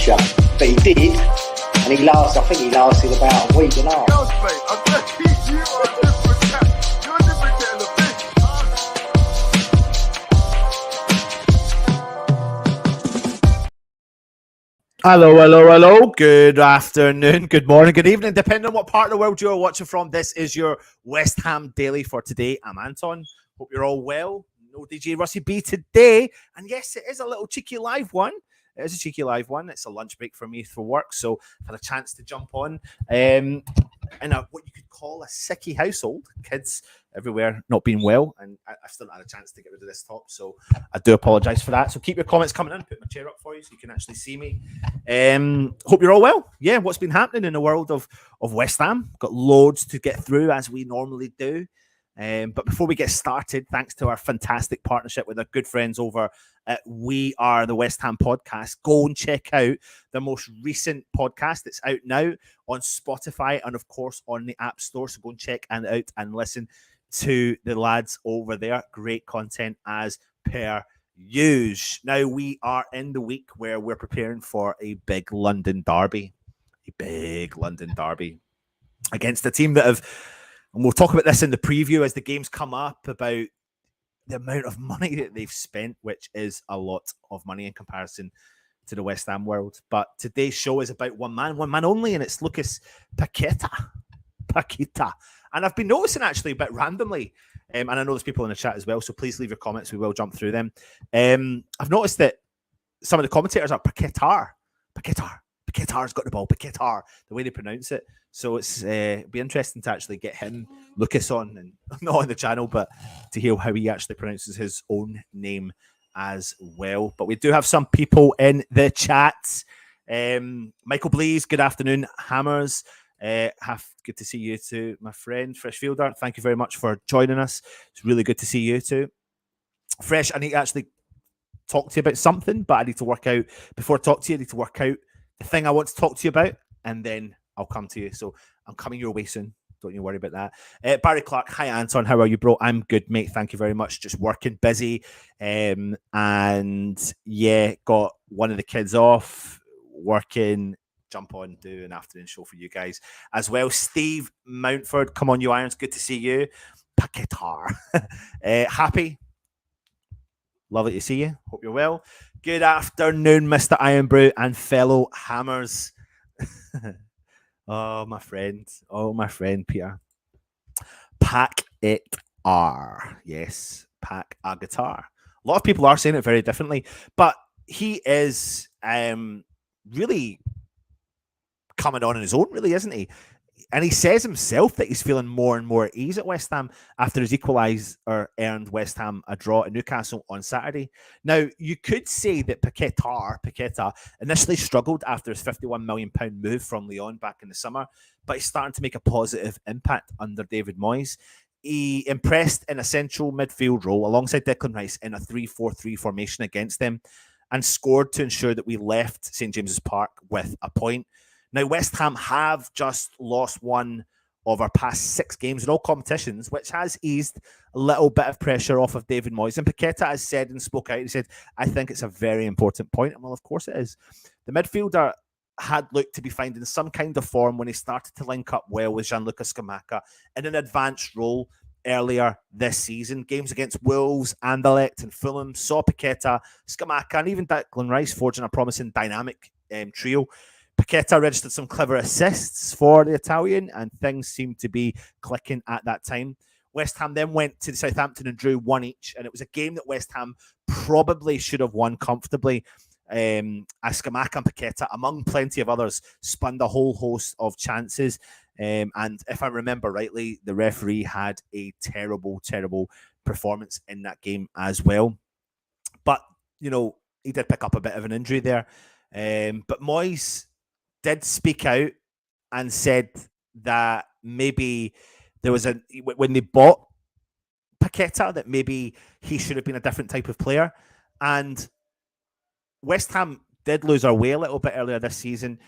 pressure. But he did, and I think he lasted about a week and a half. Hello. Good afternoon, good morning, good evening, depending on what part of the world you're watching from. This is your West Ham Daily for today. I'm Anton. Hope you're all well. No DJ Russie B today. And yes, it is a little cheeky live one. It is a cheeky live one. It's a lunch break for me for work, so I've had a chance to jump on. In what you could call a sicky household, kids everywhere not being well, and I've still not had a chance to get rid of this top, so I do apologise for that. So keep your comments coming in. Put my chair up for you so you can actually see me. Hope you're all well. Yeah, what's been happening in the world of West Ham? Got loads to get through as we normally do. But before we get started, thanks to our fantastic partnership with our good friends over at We Are the West Ham podcast, go and check out the most recent podcast. It's out now on Spotify and, of course, on the App Store. So go and check and out and listen to the lads over there. Great content as per usual. Now, we are in the week where we're preparing for a big London derby. Against a team that have... And we'll talk about this in the preview as the games come up, about the amount of money that they've spent, which is a lot of money in comparison to the West Ham world. But today's show is about one man only, and it's Lucas Paqueta. And I've been noticing actually a bit randomly, and I know there's people in the chat as well, so please leave your comments. We will jump through them. I've noticed that some of the commentators are Paquetá's got the ball, Paquetá, the way they pronounce it. So it's be interesting to actually get him, Lucas, on, and not on the channel, but to hear how he actually pronounces his own name as well. But we do have some people in the chat. Michael Blees, good afternoon. Hammers, good to see you too, my friend. Fresh Fielder, thank you very much for joining us. It's really good to see you too. Fresh, I need to actually talk to you about something, but I need to work out, before I talk to you, I need to work out the thing I want to talk to you about, and then I'll come to you. So I'm coming your way soon. Don't you worry about that. Barry Clark, hi Anton, how are you, bro? I'm good, mate. Thank you very much. Just working, busy. And yeah, got one of the kids off, working, jump on, do an afternoon show for you guys as well. Steve Mountford, come on, you Irons. Good to see you. Paquetá. Happy. Lovely to see you. Hope you're well. Good afternoon, Mr. Iron Brew and fellow Hammers. Oh, my friend, Peter. Paquetá. Yes, Pack a guitar. A lot of people are saying it very differently, but he is really coming on his own, really, isn't he? And he says himself that he's feeling more and more at ease at West Ham after his equaliser earned West Ham a draw at Newcastle on Saturday. Now, you could say that Paqueta initially struggled after his £51 million move from Lyon back in the summer, but he's starting to make a positive impact under David Moyes. He impressed in a central midfield role alongside Declan Rice in a 3-4-3 formation against them, and scored to ensure that we left St James's Park with a point. Now, West Ham have just lost one of our past 6 games in all competitions, which has eased a little bit of pressure off of David Moyes. And Paqueta has said and spoke out, he said, I think it's a very important point. And well, of course it is. The midfielder had looked to be finding some kind of form when he started to link up well with Gianluca Scamacca in an advanced role earlier this season. Games against Wolves, Anderlecht and Fulham saw Paqueta, Scamacca and even Declan Rice forging a promising dynamic trio. Paqueta registered some clever assists for the Italian, and things seemed to be clicking at that time. West Ham then went to Southampton and drew 1 each, and it was a game that West Ham probably should have won comfortably. As Scamacca and Paqueta, among plenty of others, spun a whole host of chances. And if I remember rightly, the referee had a terrible performance in that game as well. But, you know, he did pick up a bit of an injury there. But Moyes did speak out and said that maybe there was when they bought Paqueta, that maybe he should have been a different type of player. And West Ham did lose our way a little bit earlier this season.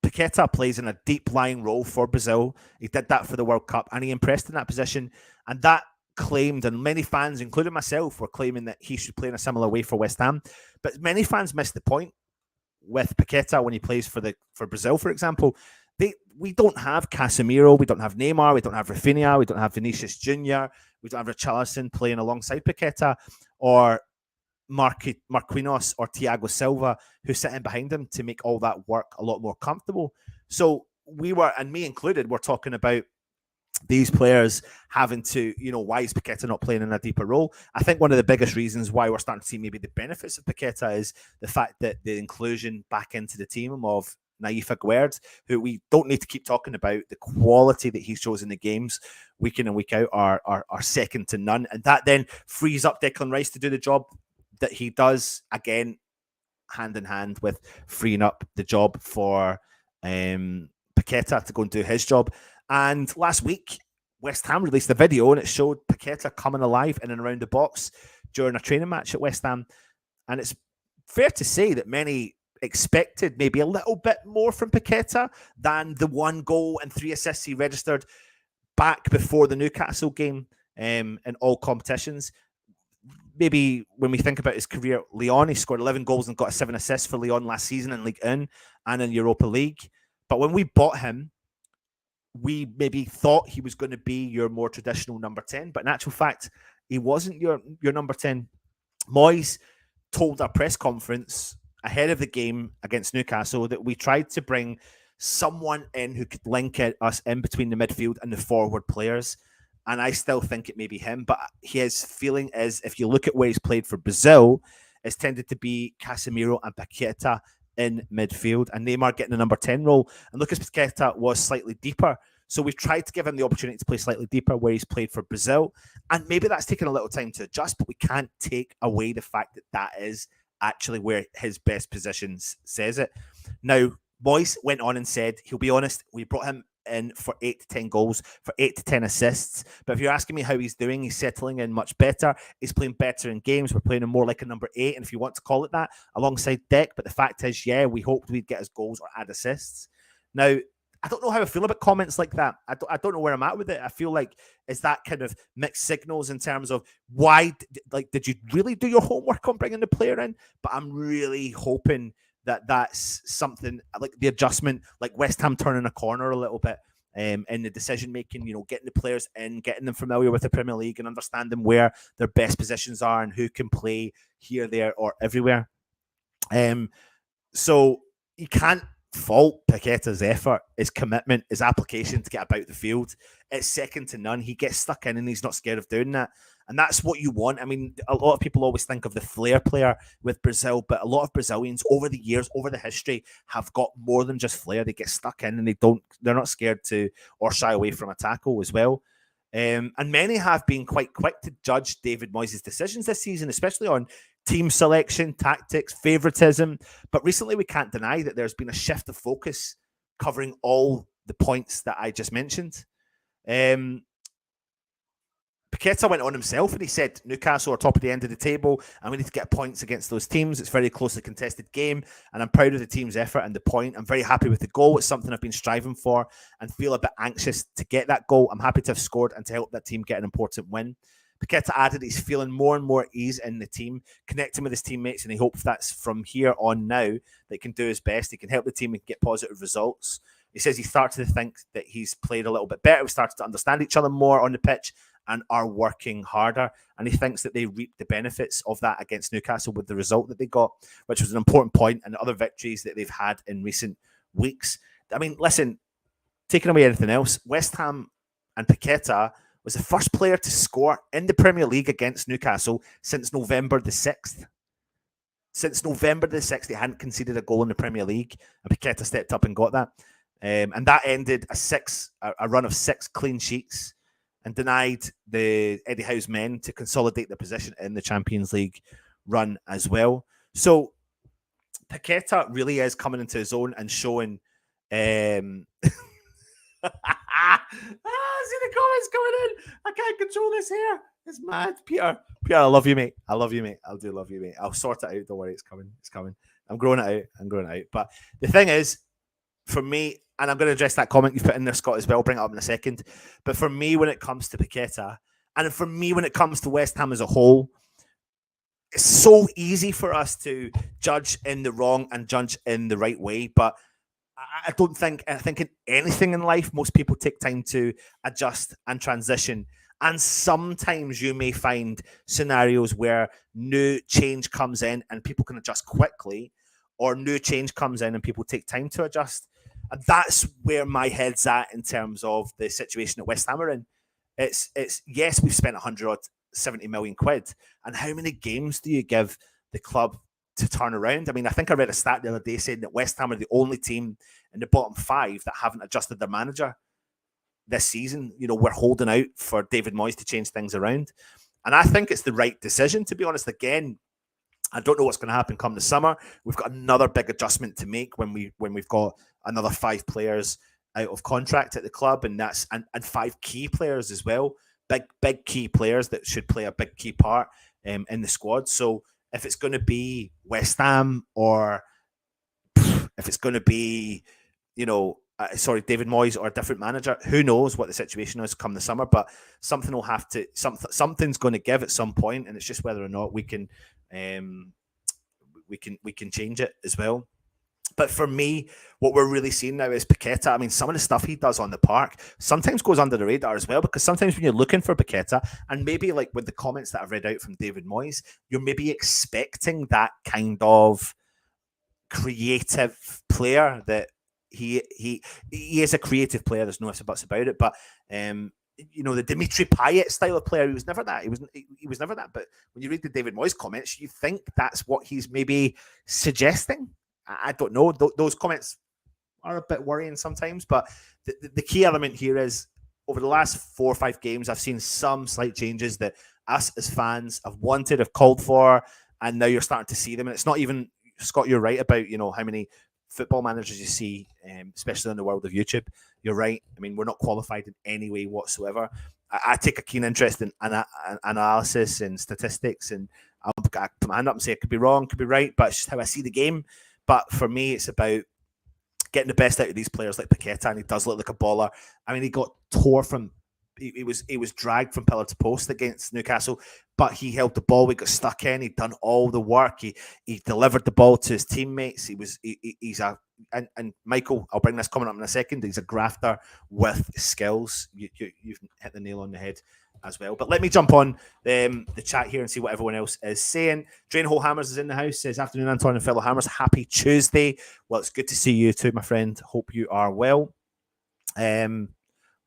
Paqueta plays in a deep-lying role for Brazil. He did that for the World Cup, and he impressed in that position. And that claimed, and many fans, including myself, were claiming that he should play in a similar way for West Ham. But many fans missed the point. with Paqueta when he plays for Brazil, for example. We don't have Casemiro, we don't have Neymar, we don't have Rafinha, we don't have Vinicius Jr., we don't have Richarlison playing alongside Paqueta, or Marquinhos or Thiago Silva, who's sitting behind him to make all that work a lot more comfortable. So we were, and me included, we're talking about these players having to, why is Paqueta not playing in a deeper role? I think one of the biggest reasons why we're starting to see maybe the benefits of Paqueta is the fact that the inclusion back into the team of Naif Aguerd, who we don't need to keep talking about, the quality that he shows in the games week in and week out are second to none. And that then frees up Declan Rice to do the job that he does, again, hand in hand with freeing up the job for Paqueta to go and do his job. And last week, West Ham released a video and it showed Paqueta coming alive in and around the box during a training match at West Ham. And it's fair to say that many expected maybe a little bit more from Paqueta than the 1 goal and 3 assists he registered back before the Newcastle game in all competitions. Maybe when we think about his career at Lyon, he scored 11 goals and got 7 assists for Lyon last season in Ligue 1 and in Europa League. But when we bought him, we maybe thought he was going to be your more traditional number 10, but in actual fact, he wasn't your number 10. Moyes told our press conference ahead of the game against Newcastle that we tried to bring someone in who could link us in between the midfield and the forward players. And I still think it may be him, but his feeling is, if you look at where he's played for Brazil, it's tended to be Casemiro and Paqueta in midfield, and Neymar getting the number 10 role. And Lucas Paqueta was slightly deeper. So we've tried to give him the opportunity to play slightly deeper where he's played for Brazil. And maybe that's taken a little time to adjust, but we can't take away the fact that that is actually where his best positions says it. Now, Moyes went on and said, he'll be honest, we brought him in for 8 to 10 goals, for 8 to 10 assists. But if you're asking me how he's doing, he's settling in much better. He's playing better in games. We're playing him more like a number 8, and if you want to call it that, alongside Deck. But the fact is, yeah, we hoped we'd get his goals or add assists. Now, I don't know how I feel about comments like that. I don't know where I'm at with it. I feel like, is that kind of mixed signals in terms of why, did you really do your homework on bringing the player in? But I'm really hoping that that's something like the adjustment, like West Ham turning a corner a little bit in the decision making, getting the players in, getting them familiar with the Premier League and understanding where their best positions are and who can play here, there, or everywhere. So you can't fault Paqueta's effort, his commitment, his application to get about the field. It's second to none. He gets stuck in and he's not scared of doing that. And that's what you want. I mean, a lot of people always think of the flair player with Brazil, but a lot of Brazilians over the years, over the history, have got more than just flair. They get stuck in and they're not scared to or shy away from a tackle as well. And many have been quite quick to judge David Moyes' decisions this season, especially on team selection, tactics, favoritism. But recently we can't deny that there's been a shift of focus covering all the points that I just mentioned. Paqueta went on himself and he said Newcastle are top of the end of the table and we need to get points against those teams. It's a very closely contested game and I'm proud of the team's effort and the point. I'm very happy with the goal. It's something I've been striving for and feel a bit anxious to get that goal. I'm happy to have scored and to help that team get an important win. Paqueta added he's feeling more and more ease in the team, connecting with his teammates, and he hopes that's from here on now that he can do his best. He can help the team and get positive results. He says he started to think that he's played a little bit better. We started to understand each other more on the pitch and are working harder. And he thinks that they reaped the benefits of that against Newcastle with the result that they got, which was an important point, and other victories that they've had in recent weeks. I mean, listen, taking away anything else, West Ham and Paqueta was the first player to score in the Premier League against Newcastle since November the 6th. Since November the 6th, they hadn't conceded a goal in the Premier League, and Paqueta stepped up and got that. And that ended a run of 6 clean sheets and denied the Eddie Howe's men to consolidate their position in the Champions League run as well. So Paqueta really is coming into his own and showing... see the comments coming in. I can't control this here. It's mad. Peter, I love you, mate. I love you, mate. I do love you, mate. I'll sort it out. Don't worry. It's coming. I'm growing it out. But the thing is, for me, and I'm going to address that comment you've put in there, Scott, as well. I'll bring it up in a second. But for me, when it comes to Paqueta, and for me, when it comes to West Ham as a whole, it's so easy for us to judge in the wrong and judge in the right way, but I think in anything in life, most people take time to adjust and transition. And sometimes you may find scenarios where new change comes in and people can adjust quickly, or new change comes in and people take time to adjust. And that's where my head's at in terms of the situation at West Ham are in. It's yes, we've spent 170 million quid, and how many games do you give the club to turn around? I mean, I think I read a stat the other day saying that West Ham are the only team in the bottom 5 that haven't adjusted their manager this season. You know, we're holding out for David Moyes to change things around, and I think it's the right decision, to be honest. Again, I don't know what's going to happen come the summer. We've got another big adjustment to make when we've got another 5 players out of contract at the club, and 5 key players as well, big key players that should play a big key part in the squad. So if it's going to be West Ham, or if it's going to be, David Moyes or a different manager, who knows what the situation is come the summer, but something's going to give at some point, and it's just whether or not we can change it as well. But for me, what we're really seeing now is Paqueta. I mean, some of the stuff he does on the park sometimes goes under the radar as well, because sometimes when you're looking for Paqueta, and maybe like with the comments that I've read out from David Moyes, you're maybe expecting that kind of creative player. That he is a creative player. There's no ifs or buts about it. But the Dimitri Payet style of player, he was never that. He was never that. But when you read the David Moyes comments, you think that's what he's maybe suggesting. I don't know. Those comments are a bit worrying sometimes, but the key element here is over the last 4 or 5 games, I've seen some slight changes that us as fans have wanted, have called for, and now you're starting to see them. And it's not even, Scott, you're right about, how many football managers you see, especially in the world of YouTube. You're right. I mean, we're not qualified in any way whatsoever. I take a keen interest in analysis and statistics, and I'll put my hand up and say it could be wrong, could be right, but it's just how I see the game. But for me, it's about getting the best out of these players like Paqueta, and he does look like a baller. I mean, he got tore from, he was dragged from pillar to post against Newcastle, but he held the ball. We got stuck in. He'd done all the work. He delivered the ball to his teammates. And Michael, I'll bring this comment up in a second. He's a grafter with skills. You've hit the nail on the head as well. But let me jump on the chat here and see what everyone else is saying. Drainhole Hammers is in the house. Says, afternoon, Anton and fellow Hammers. Happy Tuesday. Well, it's good to see you too, my friend. Hope you are well. Let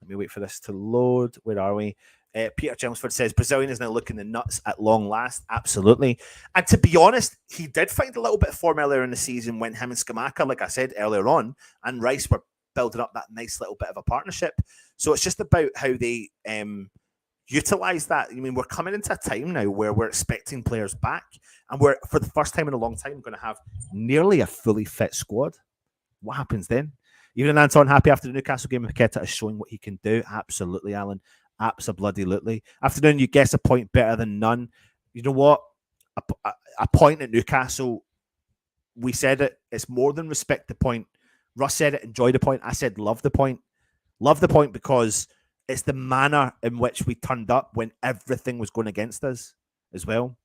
me wait for this to load. Where are we? Peter Chelmsford says, Brazilian is now looking the nuts at long last. Absolutely. And to be honest, he did find a little bit of form earlier in the season when him and Scamacca, like I said earlier on, and Rice were building up that nice little bit of a partnership. So it's just about how they utilize that. I mean, we're coming into a time now where we're expecting players back, and we're, for the first time in a long time, going to have nearly a fully fit squad. What happens then? Even Anton, happy after the Newcastle game, Paqueta is showing what he can do. Absolutely, Alan. Absolutely. Afternoon, you guess a point better than none. You know what? A point at Newcastle, we said it, it's more than respect the point. Russ said it, enjoy the point. I said love the point. Love the point because it's the manner in which we turned up when everything was going against us as well.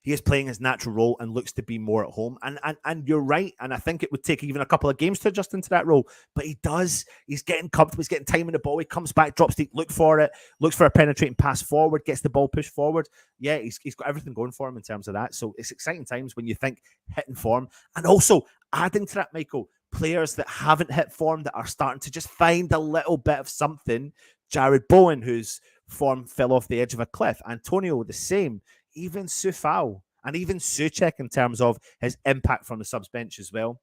He is playing his natural role and looks to be more at home. And you're right. And I think it would take even a couple of games to adjust into that role. But he does. He's getting comfortable. He's getting time in the ball. He comes back, drops deep, looks for it, looks for a penetrating pass forward, gets the ball pushed forward. Yeah, he's got everything going for him in terms of that. So it's exciting times when you think hitting form. And also adding to that, Michael, players that haven't hit form that are starting to just find a little bit of something. Jared Bowen, whose form fell off the edge of a cliff. Antonio, the same. Even Sufal and even Souček in terms of his impact from the subs bench as well.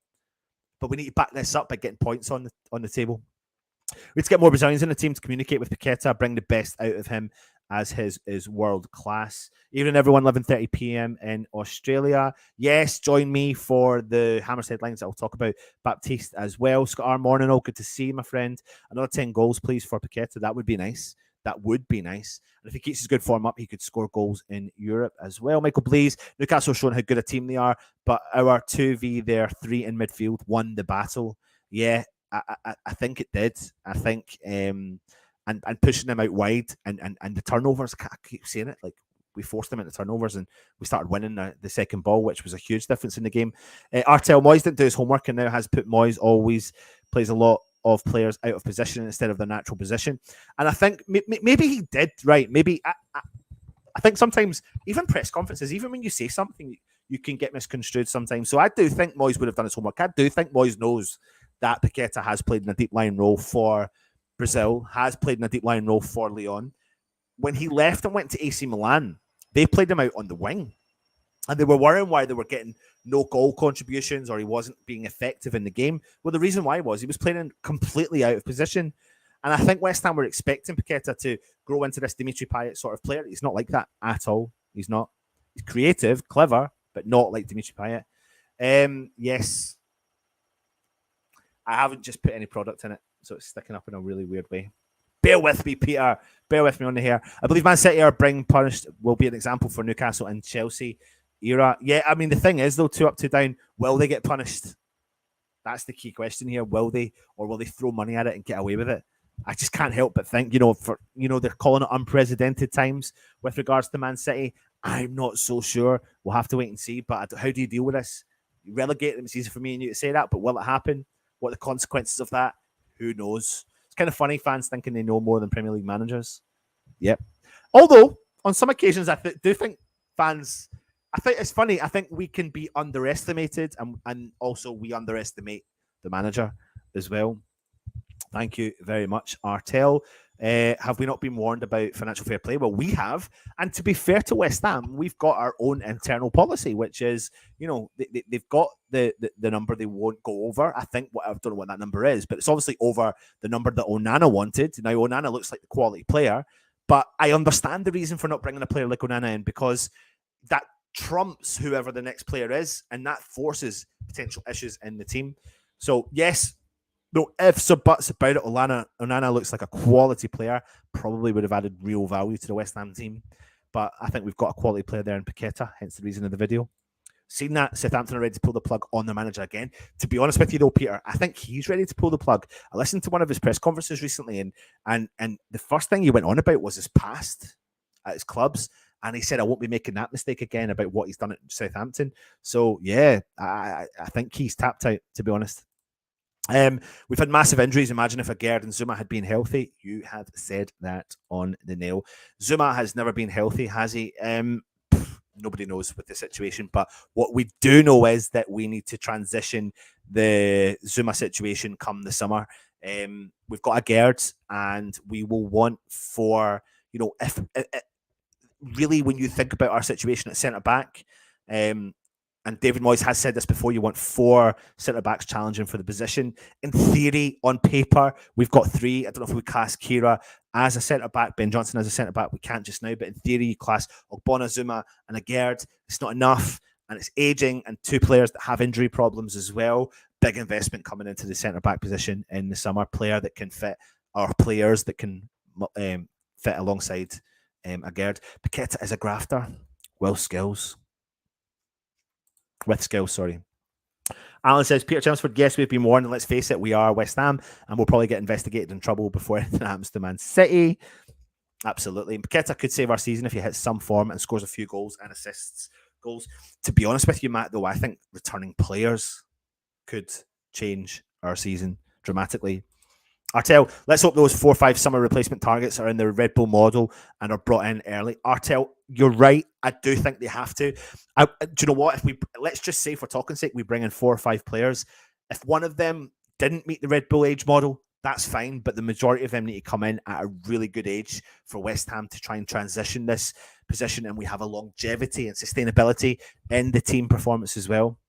But we need to back this up by getting points on the table. We need to get more Brazilians in the team to communicate with Paqueta, bring the best out of him as his is world class. Even everyone 11:30 p.m. in Australia. Yes, join me for the Hammers headlines that I'll talk about Baptiste as well. Scott R. Morning, all good to see you, my friend. Another 10 goals, please, for Paqueta. That would be nice. That would be nice. And if he keeps his good form up, he could score goals in Europe as well. Michael Blees, Newcastle showing how good a team they are, but our 2v there, 3 in midfield, won the battle. Yeah, I think it did. I think and pushing them out wide and the turnovers, I keep saying it, like we forced them into turnovers and we started winning the second ball, which was a huge difference in the game. Artel Moyes didn't do his homework and now has put Moyes always plays a lot of players out of position instead of their natural position. And I think maybe he did, right? Maybe I think sometimes, even press conferences, even when you say something, you can get misconstrued sometimes. So I do think Moyes would have done his homework. I do think Moyes knows that Paqueta has played in a deep line role for Brazil, has played in a deep line role for Lyon. When he left and went to AC Milan, they played him out on the wing. And they were worrying why they were getting no goal contributions or he wasn't being effective in the game. Well, the reason why was he was playing completely out of position. And I think West Ham were expecting Paqueta to grow into this Dimitri Payet sort of player. He's not like that at all. He's not. He's creative, clever, but not like Dimitri Payet. Yes. I haven't just put any product in it, so it's sticking up in a really weird way. Bear with me, Peter. Bear with me on the hair. I believe Man City are being punished will be an example for Newcastle and Chelsea era. Yeah, I mean, the thing is, though, 2 up, 2 down, will they get punished? That's the key question here. Will they, or will they throw money at it and get away with it? I just can't help but think, they're calling it unprecedented times with regards to Man City. I'm not so sure. We'll have to wait and see. But how do you deal with this? You relegate them. It's easy for me and you to say that, but will it happen? What are the consequences of that? Who knows? It's kind of funny, fans thinking they know more than Premier League managers. Yep. Although, on some occasions, I do think fans... I think it's funny. I think we can be underestimated and also we underestimate the manager as well. Thank you very much, Artel. Have we not been warned about financial fair play? Well, we have. And to be fair to West Ham, we've got our own internal policy, which is, they've got the number they won't go over. I think, I don't know what that number is, but it's obviously over the number that Onana wanted. Now, Onana looks like the quality player, but I understand the reason for not bringing a player like Onana in because that trumps whoever the next player is, and that forces potential issues in the team. So, yes, no ifs or buts about it. Onana looks like a quality player. Probably would have added real value to the West Ham team. But I think we've got a quality player there in Paqueta, hence the reason of the video. Seen that, Southampton are ready to pull the plug on the manager again. To be honest with you though, Peter, I think he's ready to pull the plug. I listened to one of his press conferences recently and the first thing he went on about was his past at his clubs. And he said, I won't be making that mistake again about what he's done at Southampton. So, yeah, I think he's tapped out, to be honest. We've had massive injuries. Imagine if Agerd and Zuma had been healthy. You have said that on the nail. Zuma has never been healthy, has he? Nobody knows with the situation. But what we do know is that we need to transition the Zuma situation come the summer. We've got Agerd, and we will want for, if really, when you think about our situation at centre-back, and David Moyes has said this before, you want 4 centre-backs challenging for the position. In theory, on paper, we've got 3. I don't know if we class Kira as a centre-back, Ben Johnson as a centre-back. We can't just now, but in theory, you class Ogbonna, Zuma and Agerd. It's not enough, and it's ageing, and 2 players that have injury problems as well. Big investment coming into the centre-back position in the summer. Player that can fit, or players that can fit alongside Agerd. Paqueta is a grafter. With skills, sorry. Alan says, Peter Chelmsford, yes, we've been warned, and let's face it, we are West Ham, and we'll probably get investigated in trouble before anything happens to Man City. Absolutely. Paqueta could save our season if he hits some form and scores a few goals and assists goals. To be honest with you, Matt, though, I think returning players could change our season dramatically. Artel, let's hope those 4 or 5 summer replacement targets are in the Red Bull model and are brought in early. Artel, you're right. I do think they have to. Do you know what? Let's just say, for talking's sake, we bring in 4 or 5 players. If one of them didn't meet the Red Bull age model, that's fine. But the majority of them need to come in at a really good age for West Ham to try and transition this position, and we have a longevity and sustainability in the team performance as well.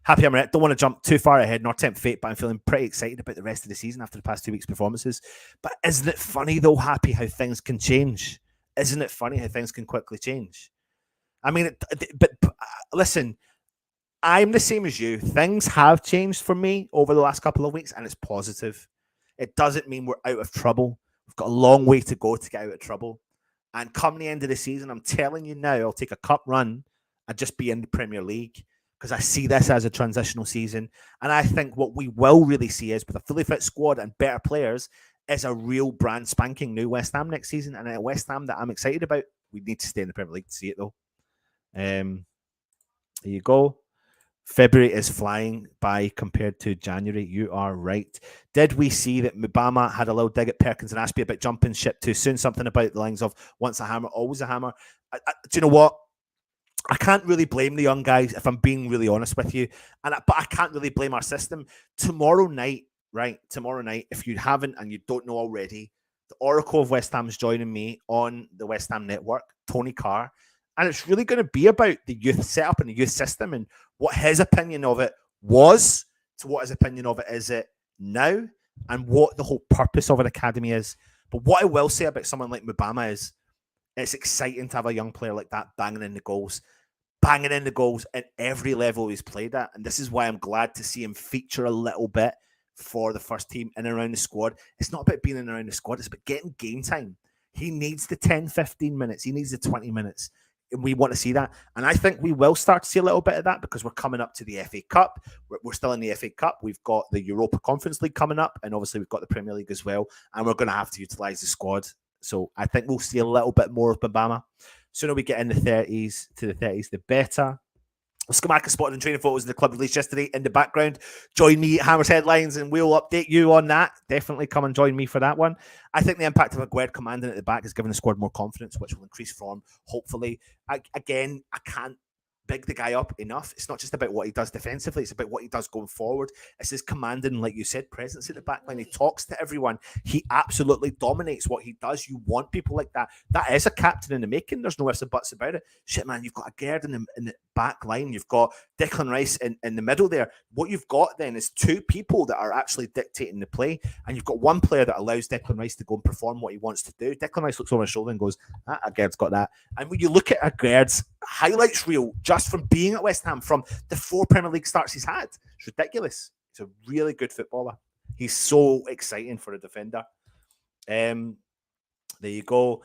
Happy I'm right. Don't want to jump too far ahead nor tempt fate, but I'm feeling pretty excited about the rest of the season after the past 2 weeks' performances. But isn't it funny, though, Happy, how things can change? Isn't it funny how things can quickly change? I mean, but listen, I'm the same as you. Things have changed for me over the last couple of weeks, and it's positive. It doesn't mean we're out of trouble. We've got a long way to go to get out of trouble. And come the end of the season, I'm telling you now, I'll take a cup run and just be in the Premier League, because I see this as a transitional season. And I think what we will really see is, with a fully fit squad and better players, is a real brand spanking new West Ham next season, and a West Ham that I'm excited about. We need to stay in the Premier League to see it, though. There you go. February is flying by compared to January. You are right. Did we see that Mubama had a little dig at Perkins and Ashby about jumping ship too soon? Something about the lines of once a hammer, always a hammer. Do you know what? I can't really blame the young guys if I'm being really honest with you. But I can't really blame our system. Tomorrow night, if you haven't and you don't know already, the Oracle of West Ham is joining me on the West Ham Network, Tony Carr. And it's really going to be about the youth setup and the youth system and what his opinion of it was to what his opinion of it is it now and what the whole purpose of an academy is. But what I will say about someone like Mubama is it's exciting to have a young player like that banging in the goals at every level he's played at. And this is why I'm glad to see him feature a little bit for the first team in and around the squad. It's not about being in and around the squad. It's about getting game time. He needs the 10, 15 minutes. He needs the 20 minutes. And we want to see that. And I think we will start to see a little bit of that because we're coming up to the FA Cup. We're still in the FA Cup. We've got the Europa Conference League coming up. And obviously we've got the Premier League as well. And we're going to have to utilise the squad. So I think we'll see a little bit more of Bambama. Sooner we get in the 30s to the 30s, the better. Scamacca spotted in training photos in the club released yesterday in the background. Join me at Hammers Headlines and we'll update you on that. Definitely come and join me for that one. I think the impact of Aguerd commanding at the back has given the squad more confidence, which will increase form, hopefully. I can't big the guy up enough. It's not just about what he does defensively, it's about what he does going forward. It's his commanding, like you said, presence at the back line. He talks to everyone. He absolutely dominates what he does. You want people like that. That is a captain in the making. There's no ifs and buts about it. Shit, man, you've got Aguerd in the back line. You've got Declan Rice in the middle there. What you've got then is two people that are actually dictating the play, and you've got one player that allows Declan Rice to go and perform what he wants to do. Declan Rice looks over his shoulder and goes, Aguerd's got that. And when you look at Aguerd's highlights reel just from being at West Ham, from the 4 Premier League starts he's had, it's ridiculous. He's a really good footballer. He's so exciting for a defender. There you go.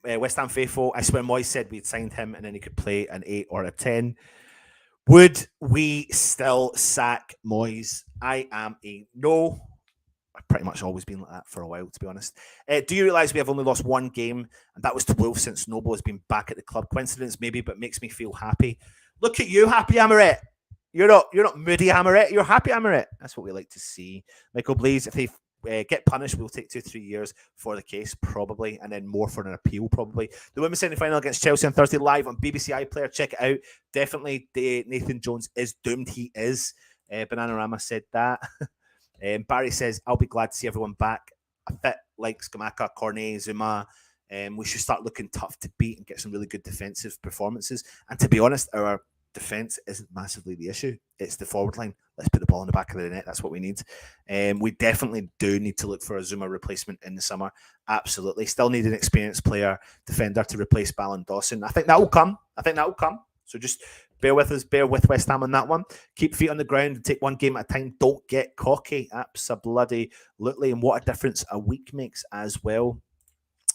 West Ham faithful. I swear Moyes said we'd signed him and then he could play an 8 or a 10. Would we still sack Moyes? I am a no. I've pretty much always been like that for a while, to be honest. Do you realise we have only lost 1 game, and that was to Wolves since Noble has been back at the club? Coincidence, maybe, but makes me feel happy. Look at you, happy Amaret. You're not moody Amaret. You're happy Amaret. That's what we like to see. Michael Blaze, if they get punished, we'll take 2-3 years for the case, probably, and then more for an appeal, probably. The women's semi-final against Chelsea on Thursday, live on BBC iPlayer. Check it out. Definitely, Nathan Jones is doomed. He is. Bananarama said that. Barry says, I'll be glad to see everyone back. A fit like Scamacca, Cornet, Zuma. We should start looking tough to beat and get some really good defensive performances. And to be honest, our defence isn't massively the issue. It's the forward line. Let's put the ball in the back of the net. That's what we need. We definitely do need to look for a Zuma replacement in the summer. Absolutely. Still need an experienced player, defender to replace Ballon Dawson. I think that will come. So just bear with us, bear with West Ham on that one. Keep feet on the ground and take one game at a time. Don't get cocky. Absolutely. And what a difference a week makes as well.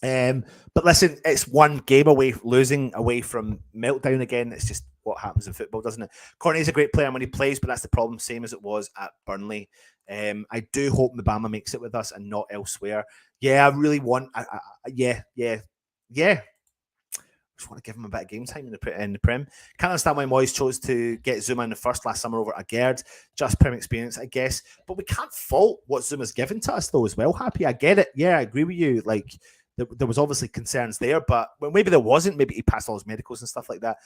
But listen, it's one game away, losing away from meltdown again. It's just what happens in football, doesn't it? Cornet's a great player when he plays, but that's the problem, same as it was at Burnley. I do hope Mbama makes it with us and not elsewhere. Yeah, I really want. Yeah. Just want to give him a bit of game time in the Prem. Can't understand why Moyes chose to get Zuma in the first last summer over Aguerd. Just Prem experience, I guess. But we can't fault what Zuma's given to us, though, as well. Happy, I get it. Yeah, I agree with you. Like, there was obviously concerns there, but maybe there wasn't. Maybe he passed all his medicals and stuff like that.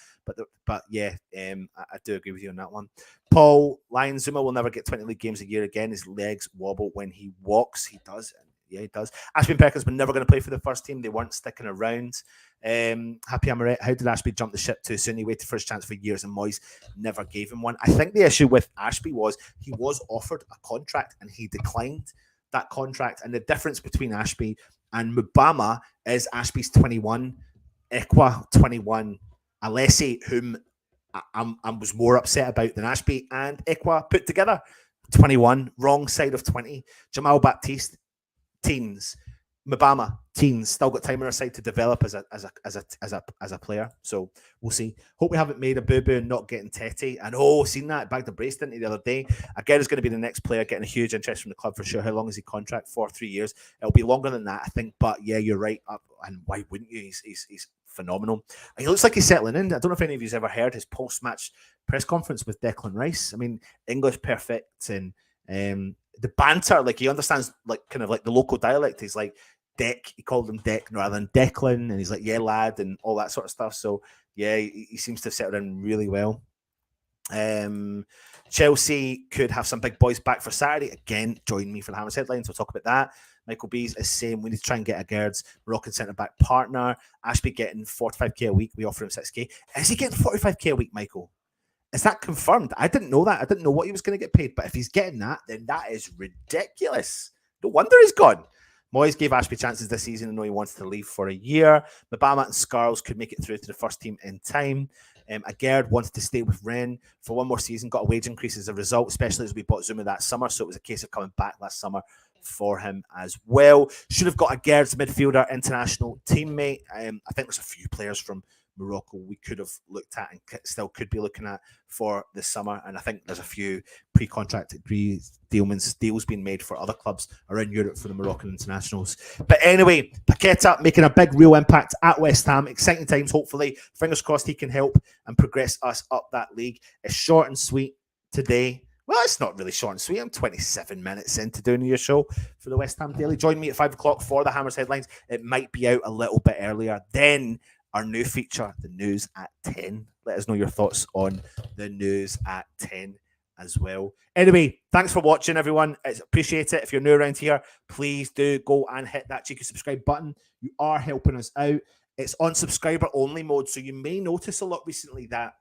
But yeah, I do agree with you on that one. Paul, Lion Zuma will never get 20 league games a year again. His legs wobble when he walks. He does. Yeah, he does. Ashby and Perkins were never going to play for the first team. They weren't sticking around. Happy Amaret, how did Ashby jump the ship too soon? He waited for his chance for years and Moyes never gave him one. I think the issue with Ashby was he was offered a contract and he declined that contract. And the difference between Ashby and Mubama is Ashby's 21, Ekwa 21, Alessi, whom I was more upset about than Ashby and Ekwa put together, 21, wrong side of 20. Jamal Baptiste, teens. Mbama, teens, still got time on our side to develop as a player. So we'll see. Hope we haven't made a boo-boo and not getting Tete. And seen that, bagged the brace, didn't he, the other day? Again, is going to be the next player, getting a huge interest from the club for sure. How long is he contract for? 3 years. It'll be longer than that, I think. But yeah, you're right. And why wouldn't you? He's phenomenal. He looks like he's settling in. I don't know if any of you's ever heard his post-match press conference with Declan Rice. I mean, English perfect, and the banter, like he understands like kind of like the local dialect. He's like Deck, he called him Deck rather than Declan, and he's like, yeah, lad, and all that sort of stuff. So yeah, he seems to have settled in really well. Chelsea could have some big boys back for Saturday. Again, join me for the Hammers headlines. We'll talk about that. Michael Bees is saying we need to try and get a Gerd's Moroccan centre-back partner. Ashby getting 45k a week. We offer him 6k. Is he getting 45k a week, Michael? Is that confirmed? I didn't know that. I didn't know what he was going to get paid. But if he's getting that, then that is ridiculous. No wonder he's gone. Moyes gave Ashby chances this season and know he wants to leave for a year. Mbama and Scarles could make it through to the first team in time. Agerd wanted to stay with Rennes for one more season, got a wage increase as a result, especially as we bought Zuma that summer. So it was a case of coming back last summer for him as well. Should have got Agerd's midfielder international teammate. I think there's a few players from Morocco we could have looked at and still could be looking at for this summer, and I think there's a few pre-contract deals being made for other clubs around Europe for the Moroccan internationals. But anyway, Paqueta making a big real impact at West Ham. Exciting times, hopefully. Fingers crossed he can help and progress us up that league. It's short and sweet today. Well, it's not really short and sweet. I'm 27 minutes into doing your show for the West Ham Daily. Join me at 5 o'clock for the Hammers headlines. It might be out a little bit earlier. Then our new feature, the news at 10. Let us know your thoughts on the news at 10 as well. Anyway, thanks for watching, everyone. I appreciate it. If you're new around here, please do go and hit that cheeky subscribe button. You are helping us out. It's on subscriber only mode, so you may notice a lot recently that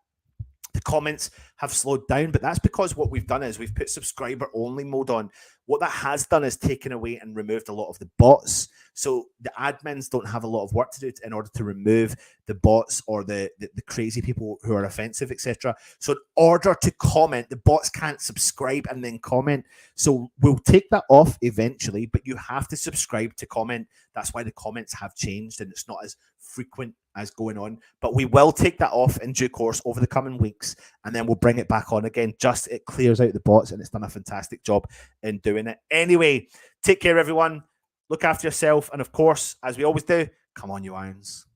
the comments have slowed down, but that's because what we've done is we've put subscriber only mode on. What that has done is taken away and removed a lot of the bots. So the admins don't have a lot of work to do in order to remove the bots or the crazy people who are offensive, etc. So in order to comment, the bots can't subscribe and then comment. So we'll take that off eventually, but you have to subscribe to comment. That's why the comments have changed and it's not as frequent as going on. But we will take that off in due course over the coming weeks, and then we'll bring it back on again. Just it clears out the bots, and it's done a fantastic job in doing it. Anyway, take care, everyone. Look after yourself. And of course, as we always do, come on, you irons.